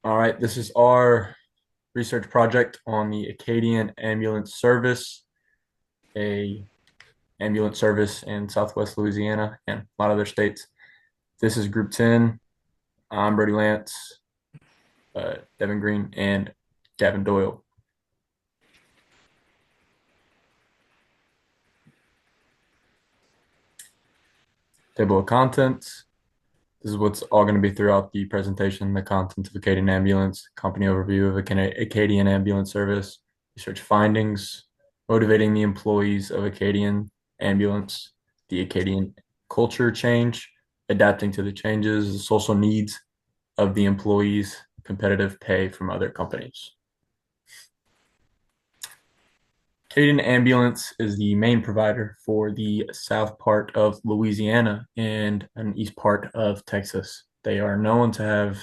All right, this is our research project on the Acadian ambulance service, a ambulance service in Southwest Louisiana and a lot of other states. This is Group 10. I'm Brody Lance, Devin Green, and Gavin Doyle. Table of contents. This is what's all going to be throughout the presentation, the contents of Acadian Ambulance, company overview of Acadian Ambulance Service, research findings, motivating the employees of Acadian Ambulance, the Acadian culture change, adapting to the changes, the social needs of the employees, competitive pay from other companies. Acadian Ambulance is the main provider for the south part of Louisiana and an east part of Texas. They are known to have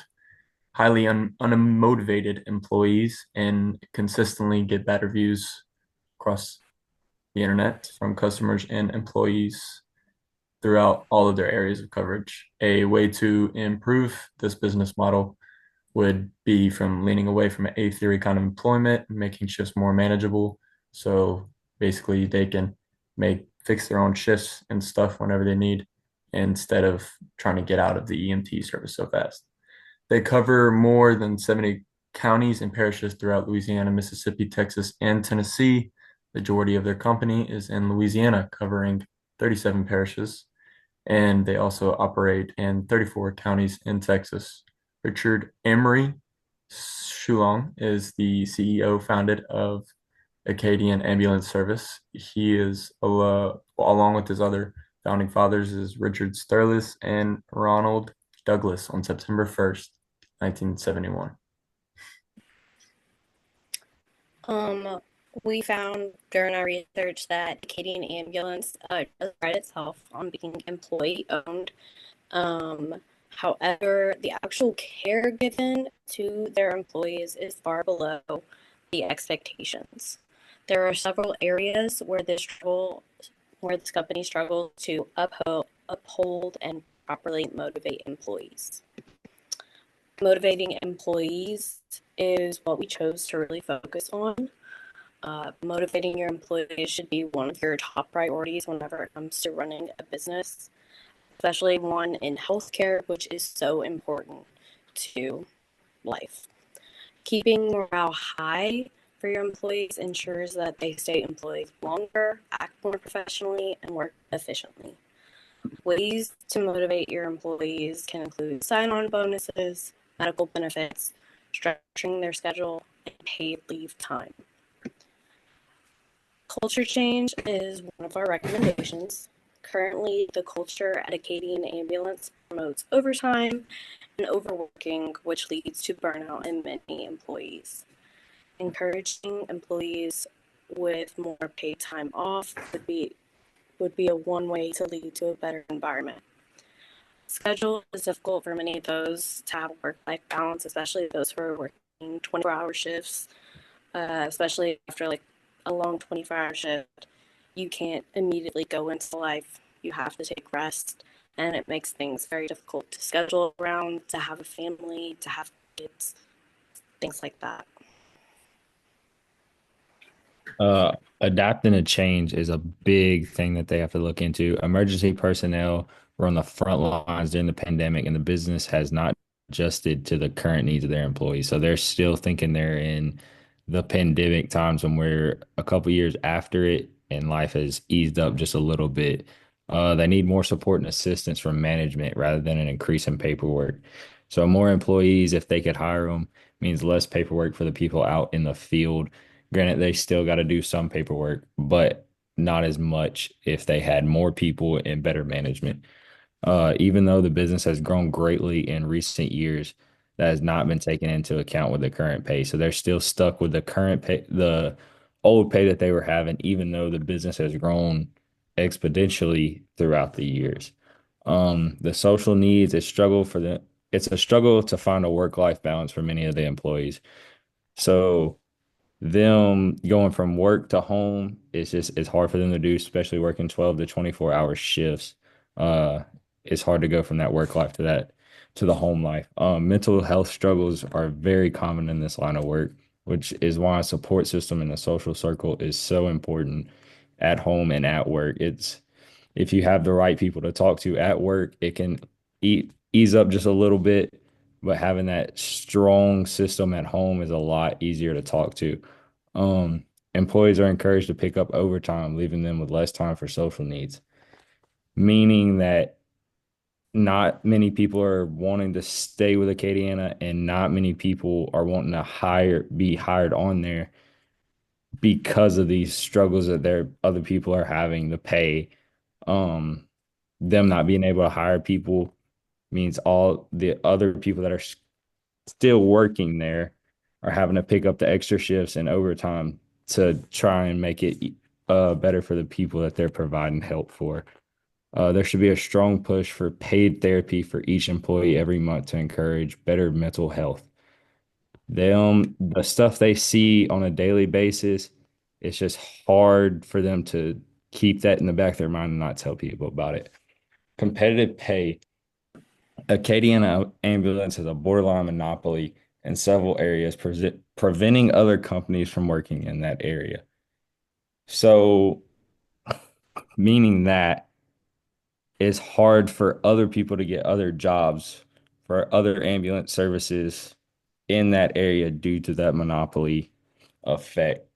highly unmotivated employees and consistently get bad reviews across the internet from customers and employees throughout all of their areas of coverage. A way to improve this business model would be from leaning away from an A theory kind of employment, making shifts more manageable. So basically, they can make fix their own shifts and stuff whenever they need, instead of trying to get out of the EMT service so fast. They cover more than 70 counties and parishes throughout Louisiana, Mississippi, Texas, and Tennessee. Majority of their company is in Louisiana, covering 37 parishes, and they also operate in 34 counties in Texas. Richard Emery Shulong is the CEO founded of Acadian Ambulance Service. He is, along with his other founding fathers, is Richard Sturlis and Ronald Douglas on September 1st, 1971. Um, we found during our research that Acadian Ambulance does pride itself on being employee owned. Um, However, the actual care given to their employees is far below the expectations. There are several areas where this company struggles to uphold and properly motivate employees. Motivating employees is what we chose to really focus on. Motivating your employees should be one of your top priorities whenever it comes to running a business, especially one in healthcare, which is so important to life. Keeping morale high for your employees ensures that they stay employed longer, act more professionally, and work efficiently. Ways to motivate your employees can include sign-on bonuses, medical benefits, structuring their schedule, and paid leave time. Culture change is one of our recommendations. Currently, the culture at Acadian Ambulance promotes overtime and overworking, which leads to burnout in many employees. Encouraging employees with more paid time off would be a one way to lead to a better environment. Schedule is difficult for many of those to have work-life balance, especially those who are working 24-hour shifts, especially after like a long 24-hour shift. You can't immediately go into life. You have to take rest, and it makes things very difficult to schedule around, to have a family, to have kids, things like that. Adapting to change is a big thing that they have to look into. Emergency personnel were on the front lines during the pandemic, and the business has not adjusted to the current needs of their employees. So they're still thinking they're in the pandemic times when we're a couple years after it and life has eased up just a little bit. They need more support and assistance from management rather than an increase in paperwork. So more employees, if they could hire them, means less paperwork for the people out in the field. Granted, they still got to do some paperwork, but not as much if they had more people and better management. Even though the business has grown greatly in recent years, that has not been taken into account with the current pay. So they're still stuck with the current pay, the old pay that they were having, even though the business has grown exponentially throughout the years. The social needs, it's a struggle to find a work-life balance for many of the employees. So them going from work to home, it's hard for them to do, especially working 12 to 24 hour shifts. it's hard to go from that work life to that to the home life. Mental health struggles are very common in this line of work, which is why a support system in the social circle is so important at home and at work. It's if you have the right people to talk to at work, it can ease up just a little bit, but having that strong system at home is a lot easier to talk to. Um, Employees are encouraged to pick up overtime, leaving them with less time for social needs, meaning that not many people are wanting to stay with Acadiana and not many people are wanting to be hired on there because of these struggles that their other people are having to pay. Um, them not being able to hire people means all the other people that are still working there are having to pick up the extra shifts and overtime to try and make it better for the people that they're providing help for. There should be a strong push for paid therapy for each employee every month to encourage better mental health. The stuff they see on a daily basis, it's just hard for them to keep that in the back of their mind and not tell people about it. Competitive pay. Acadian Ambulance has a borderline monopoly in several areas, preventing other companies from working in that area. So, meaning that it's hard for other people to get other jobs for other ambulance services in that area due to that monopoly effect.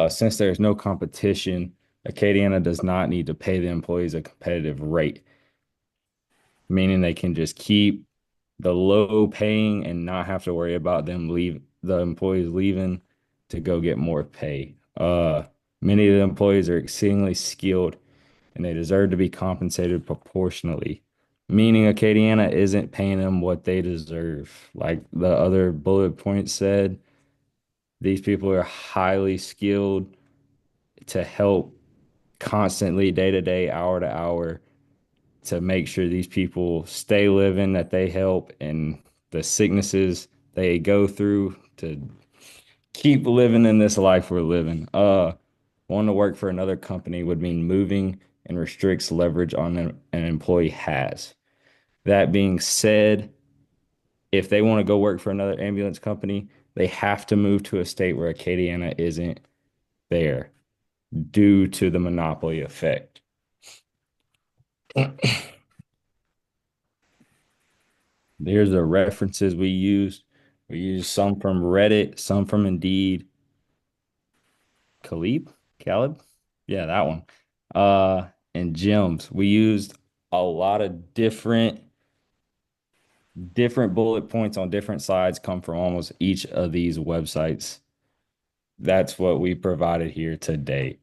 Since there's no competition, Acadiana does not need to pay the employees a competitive rate, meaning they can just keep the low paying and not have to worry about the employees leaving to go get more pay. Many of the employees are exceedingly skilled and they deserve to be compensated proportionally, meaning Acadiana isn't paying them what they deserve. Like the other bullet point said, these people are highly skilled to help constantly, day to day, hour to hour, to make sure these people stay living, that they help, and the sicknesses they go through to keep living in this life we're living. Wanting to work for another company would mean moving and restricts leverage on an employee has. That being said, if they want to go work for another ambulance company, they have to move to a state where Acadiana isn't there due to the monopoly effect. Here's the references we used. We used some from Reddit, some from Indeed. Caleb? Yeah, that one. And gems. We used a lot of different bullet points on different sides come from almost each of these websites. That's what we provided here today.